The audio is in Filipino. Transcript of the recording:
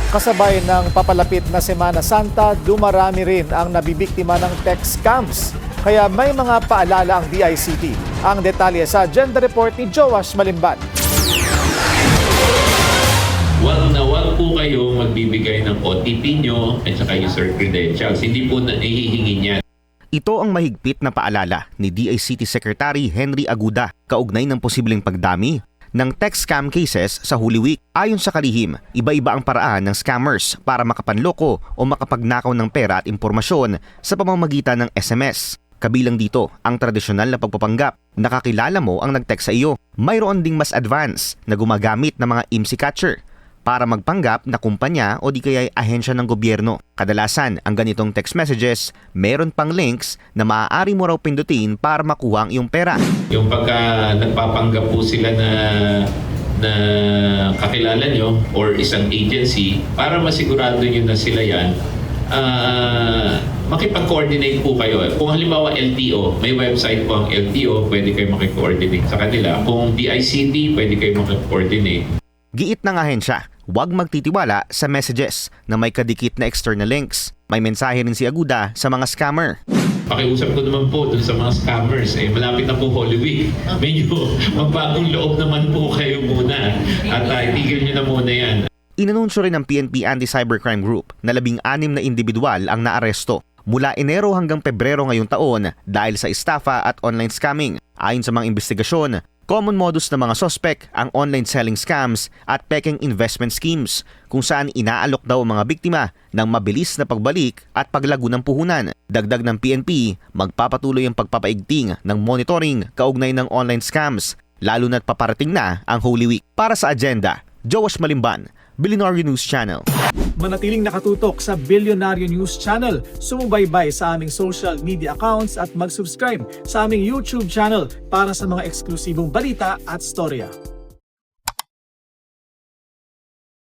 Kasabay ng papalapit na Semana Santa, dumarami rin ang nabibiktima ng text scams. Kaya may mga paalala ang DICT. Ang detalye sa Agenda Report ni Joash Malimban. Wag na wag po kayo magbibigay ng OTP nyo at saka user credentials. Hindi po na ihihingi niyan. Ito ang mahigpit na paalala ni DICT Secretary Henry Aguda kaugnay ng posibleng pagdami ng text scam cases sa Holy Week. Ayon sa kalihim, iba-iba ang paraan ng scammers para makapanloko o makapagnakaw ng pera at impormasyon sa pamamagitan ng SMS. Kabilang dito ang tradisyonal na pagpapanggap. Nakakilala mo ang nag-text sa iyo. Mayroon ding mas advanced na gumagamit ng mga IMSI catcher para magpanggap na kumpanya o di kaya ahensya ng gobyerno. Kadalasan, ang ganitong text messages, meron pang links na maaari mo raw pindutin para makuha ang iyong pera. Yung pagka nagpapanggap po sila na kakilala nyo or isang agency, para masigurado nyo na sila yan, makipag-coordinate po kayo. Kung halimbawa LTO, may website po ang LTO, pwede kayo makipag-coordinate sa kanila. Kung DICT, pwede kayo makipag-coordinate. Giit ng ahensya, huwag magtitiwala sa messages na may kadikit na external links. May mensahe rin si Aguda sa mga scammer. Pakiusap ko naman po dun sa mga scammers. Malapit na po Holy Week. Medyo magbagong loob naman po kayo muna. At itigil nyo na muna yan. Inanunsyo rin ng PNP Anti-Cybercrime Group na 16 na individual ang naaresto mula Enero hanggang Pebrero ngayong taon dahil sa estafa at online scamming. Ayon sa mga investigasyon, common modus ng mga sospek ang online selling scams at peking investment schemes kung saan inaalok daw ang mga biktima ng mabilis na pagbalik at paglago ng puhunan. Dagdag ng PNP, magpapatuloy ang pagpapaigting ng monitoring kaugnay ng online scams lalo na't paparating na ang Holy Week. Para sa Agenda, Joash Malimban, Billionaire News Channel. Manatiling nakatutok sa Billionaire News Channel. Sumubaybay sa aming social media accounts at mag-subscribe sa aming YouTube channel para sa mga eksklusibong balita at storya.